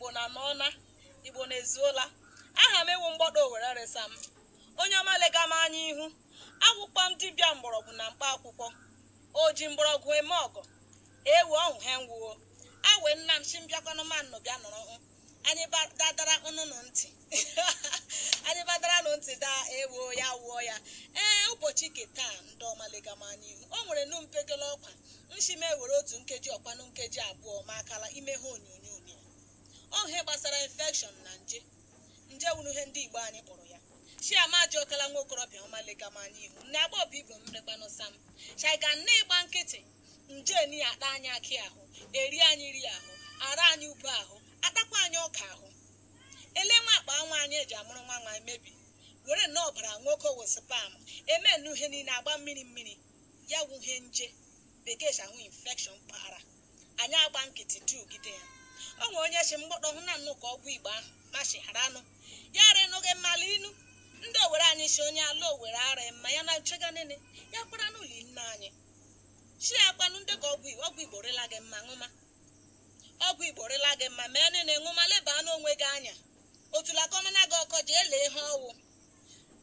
Igbo na nona Igbo na ezuola aha m ewu mgbọdọ were resam onye ọma lega m anya ihu akwụkwọ m dibịa mgbọrọgwụ na mkpa akwụkwọ oji mgbọrọgwụ eme ọgọ ewu ọhụ he nwuo awe nna m chimbịakwanụ mannụ bịa nọrọ anyị dadara ụnụnụ ntị anyị badara nụ ntị da ewo ya wuo ya ụbọchị nke taa ndị ọma lega m anya ihu o nwere nụ mpekele ọkwa nshime were otu nkeji ọkwanụ nkeji abụọ ma akala ime ha onyonyo ohe gbasara infection na nje wuru ihe ndị Igbo anyị kpọrọ ya chiamaji okala nwa okorobịa ọma lega m anya ihu nne agba obi Igbo mrekwanụ sam chaiga nne ịgba nkịtị nje ni akpa anyị akị ahụ eri anyị ri ahụ ara anyị ube ahụ atakwa anyị ọka ahụ ele nwa akpa nwa anyị eji amụrụ nwa nwa emebi were nnọọ ọbara nwoke wespam eme nnu ihe niile agba mmiri ya wu ihe nje bekee shahụ infection kpara anyị agba nkịtị tugide ya o nwe onye si mgbọdọ hụ na nnukwu ọgwụ Igbo ahụ mashi hara anụ ya renụghị mmalụ inu ndị owere anyị si onye ala owere ara mma ya na nchega nene ya kpara n'ụlọ nne anyị chi akwanụ ndị ka ọgwụ Igbo rela gị mma ṅụma ọgwụ Igbo rela gị mma mee nene ṅụma leba n'onwe gị anya otula kọmana gị ọkọ jee lee ihe ọwụ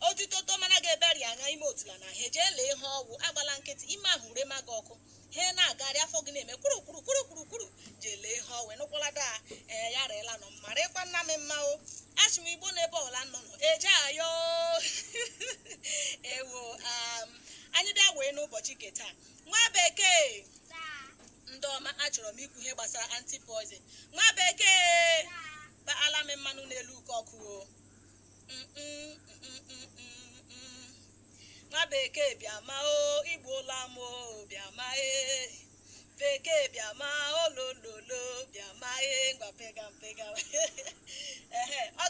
otuto tọmana gị eberi anya ime otula na he jee lee ihe ọwụ agbala nkịtị ime ahụ rema gị ọkụ he na-agarị afọ gị na-eme kwuru jee lee ihe ọwụ nụkwalada ya reela nọ mma rịkwa nna m mma o achị m Igbo n'ebe ọla nọ eje ayo ewo anyị bịa wee n'ụbọchị nke taa nwa bekee ndị ọma achọrọ m ikwu ihe gbasara anti-poison nwa bekee baala m mmanụ n'elu uke ọkụ o nwa bekee bịa ma o igbola m o bịa ma bekee bịa ma olololo bịa ma ngwa pega ọ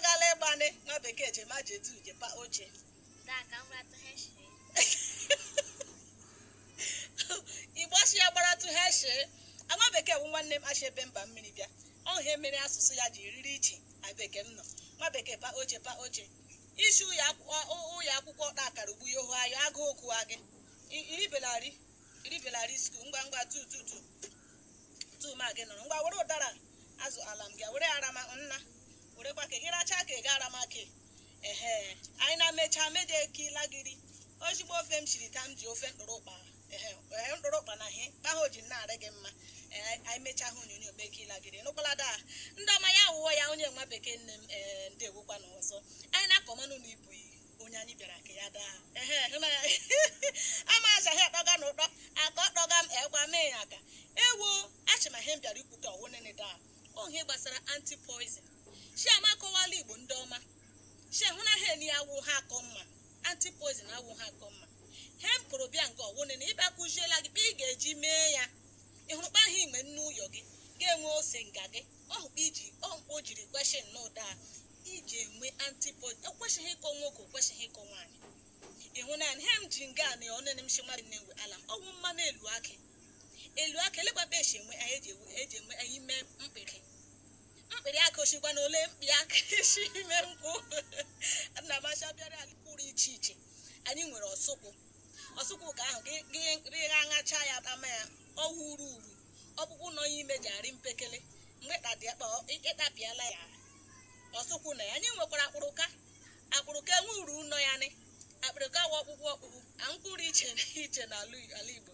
gala ịgbanị nwa bekee je ma jetu jepa oche Igbo si ya gbara tụ heshe nwa bekee bụ nwanne m asị ebe mba mmiri bịa ọhe mere asụsụ ya ji riri iche abeke m nọ nwa bekee pa oche isi ụlọ akwụkwọ ọkpa akara ugbu ya ohu ayo agụ okwu agị iribelari skul ngwa tu ma gị nọrọ ngwa were ụdara azụ ala m gị were arama nna werekwa ka gị racha ka ị ga arama ka anyị na-emecha meje kilagiri ozigbo ofe m shiri ta m ji ofe mkpụrụkpa na ihe kpaha oji na-arị gị mma anyị mechaa ha onyonyo bekilagiri nụkwalada ndị ọma ya wụọ ya onye nwa bekee nne m ndị ewukwa na ọzọ anyị na-akọmanụ na ibu onye anyị bịara ka ya daa ama aja ha akpọga na ụtọ aka ọkpọga m ekwa mee ya aka ewo achịma ihe m bịara ikwute ọwụnene daa ohe gbasara anti-poison chi ama akọwala Igbo ndị ọma chi hụ na ha eni awụ ha akọ mma anti-poison awụ ha akọ mma he m pụrụ bịa nke ọwụnene ịbịa kụziela gị ị ga-eji mee ya ịhụrụkpa ha ime nne ụyọ gị ga-enwe ose nga gị ọhụkpa o jiri kwesị n'ụda iji enwe anti-poison ekwesịghị ịkọ nwoke okwesịghị ịkọ nwaanyị ịhụnanya he m ji nga na onene m shimari na-enwe ala ọnwụ mmanụ elu aka elegbaba eji enwe anyị eji enwe anyị mee mkpịrị aka osikwa na ole mkpị aka isi ime nkwụ nna macha bịara ala pụrụ iche anyị nwere ọsụkwụ ka ahụ gị rịgha aṅacha ya ama ya ọwụ uru ọkpụkpụ nọ ya ime ji arị mpekele mgbe ịtapịala ya ọsụkwụ na ya anyị nwekwara akpụrụka enwe uru nọ ya nị akpụrụka wa ọkpụkpụ mkpụrụ iche na ala Igbo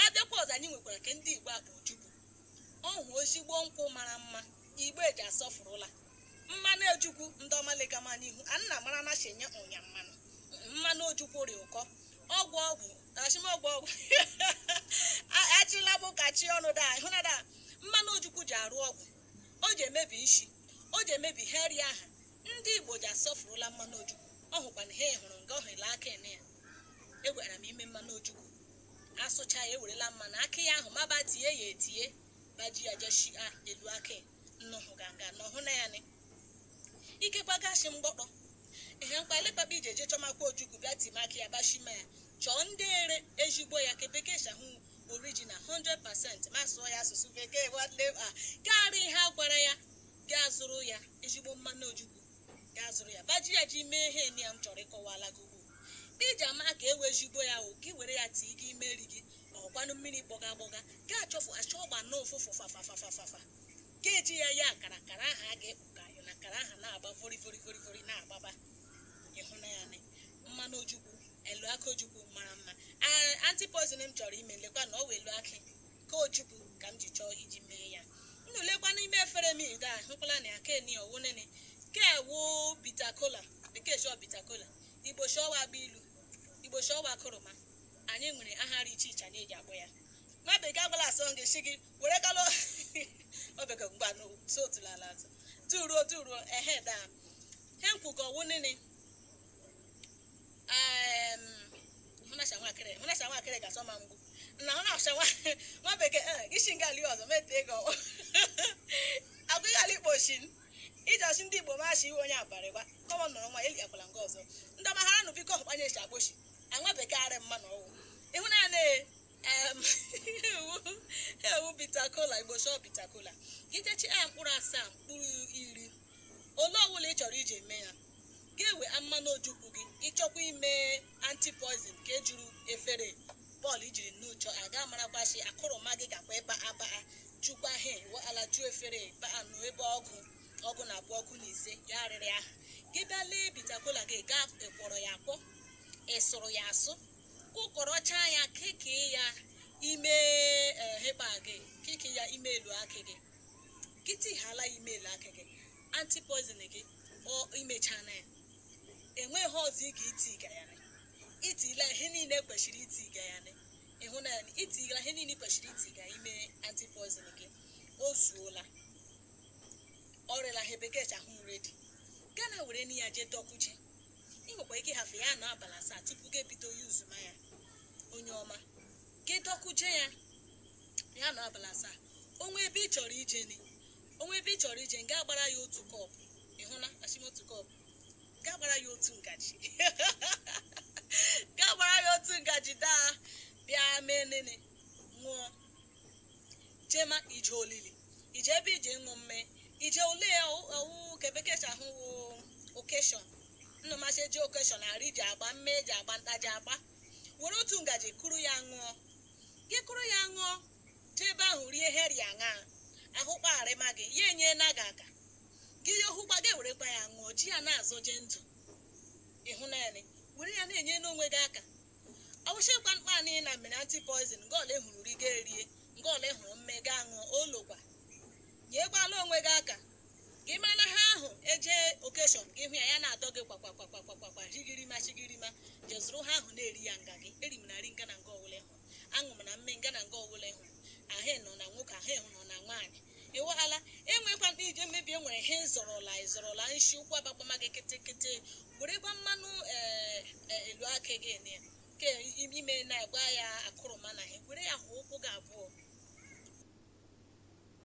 abịakwa ọzọ anyị nwekwara ke ndị Igbo akpa ojukwu ọhụ ozigbo nkwụ mara mma Igbo eji asọfụrụla mmanụ ojukwu ndị ọma legama n'ihu anna mara na shenye ụnya mmanụ ojukwu rị ụkọ ọgwụ achịla bụ ka chi ọnụ da hụ na da mmanụ ojukwu ji arụ ọgwụ o ji emebi isi o ji emebi heri aha ndị Igbo ji asọfụrụla mmanụ ojukwu ọ hụkwana ha hụrụ nga ọhụla aka ene ya egwara m ime mmanụ ojukwu asụcha ya ewerela mmanụ aka ya ahụ maba tie ya etie baji ya jeshi elu aka nnụhụ ganga n'ọhụ na ya ike gbagashi mgbọkpọ ihe mkpa elekpaba ije chọmakwa ojukwu bịa timaka ya bashima ya chọọ ndị ere ezigbo ya ka bekee shahụ original 100% ma sụọ ya asụsụ bekee whatever karịa ihe a gwara ya gaa zụrụ ya ezigbo mmanụ ojukwu gaa zụrụ ya baji ya ji mee ihe ya m chọrọ ịkọwala gị ugbu iji ama ka e wezigbo ya o ka i were ya tii gị imeri gị ọkwanụ mmiri gbọga agbọga gaa chọfụ achọ ọgba n'ụfụfụ fafafafafafa ga-eji ya akara aha a ga-ekpuka ya na akara aha na-agba vori na-agbaba ịhụnanya mmanụ ojukwu elu aka ojukwu mara mma antipoison m chọrọ ime lekwa na ọ wee elu akị ka ojukwu ka m ji chọọ iji mee ya nnulekwa n'ime efere m ide a hụkwala na ya keni owunene ke wo bitakola bekee shọ bitakola igbo shọwa agba ilu igbo shọwa akụrụma anyị nwere aha iche iche anyị eji akpọ ya nwa bekee agbala asọ gị shi gị were kalụ obeke mgbanụ so otulala atụ duruo ehe da he nkwugo owunene hụnacha nwakịrị ga-asọ ma mgbu na hụnacha nwa bekee isi nga ali ọzọ mete ego agụghị ala ikpo shin iji ọchị ndị igbo machi iwe onye abarịgba kọmọ nọrọ nwa eli akwala nga ọzọ ndị ọmaghara nụ biko ọkpanye echi agbochi anwa bekee arị mma na ọwụ ịhụnanya ewu bitakola igbo shọ bitakola gitechi mkpụrụ 7 mkpụrụ 10 ole ọbụla ị chọrọ iji eme ya ga-ewe mmanụ ojukwu gị ịchọkwa ime antipoison ka ejuru efere bọọlụ ijiri n'ụchọ aga marakwashi akụrụma gị gakwa ebe abaa jukwa he ala ju efere anụ ebe ọgụ na abụọ ọgụ na ise ya arịrị aha gị bịa lee bitakola gị gaa ekpọrọ ya akpọ ịsụrụ ya asụ kụkọrọcha ya keke ya ime hekpa gị keke ya ime elu akị gị kịtị hala ime elu akị gị antipoison gị ọ imechana ya enweghị ọzọ ị ga-itiga ya itila ihe niile kwesịrị itiga ya ịhụnanya itigara ihe niile kwesịrị itiga ime antipoison gị o zuola ọrịla ihe bekee chahụ redi gana were na ya jee dọkwuche ị nwekwa ike hafe ya na abalị 7 tupu gị ebido yuzuma ya onye ọma gị dọkwuje ya na abalị 7 onwe ebe ị chọrọ ije nga agbara ya otu kọpụ ịhụna ashim otu kọpụ ga gbara ya otu ngaji daa bịa mee nene ṅụọ jema ije olili ije ebe ije ṅụ mme ije ole owu ka bekee ahụ okeshọn nnụmasị ji okeshọn arị ji agba mme ji agba ntaji agba were otu ngaji kụrụ ya ṅụọ gị kụrụ ya ṅụọ jee ebe ahụ rie heri aṅa ahụkpa arịma gị ya enye na gị aka gị hụkwa gị werekwa ya ṅụọ ji ya na-azọje ndụ ịhụnanya were ya na-enye n'onwe gị aka ọwụchịkwa mkpanị na mmiri antipoison nke ole hụrụ ri ga erie nke ole hụrụ mme ga ṅụọ olokwa nyekwala onwe gị aka gị mana ha ahụ eje okeshọn gị hụ ya na-adọ gị kwakwakwakwakwa chigirima jezụrụ ha ahụ na-eri ya nga gị eri m na ri nga na nga ọwụla ịhụrụ aṅụ m na mme nga na nga ọwụla ịhụrụ ahụ nọ na nwoke ahụ nọ na nwaanyị ịwala enwekwa ndị ije mmebi enwere ihe ịzọrọla nshi ụkwụ agbakpama gị kịtịkịtị werekwa mmanụ elu akị gị ke ime na-agba ya akụrụma na ihe were ya hụ ụkwụ gị abụọ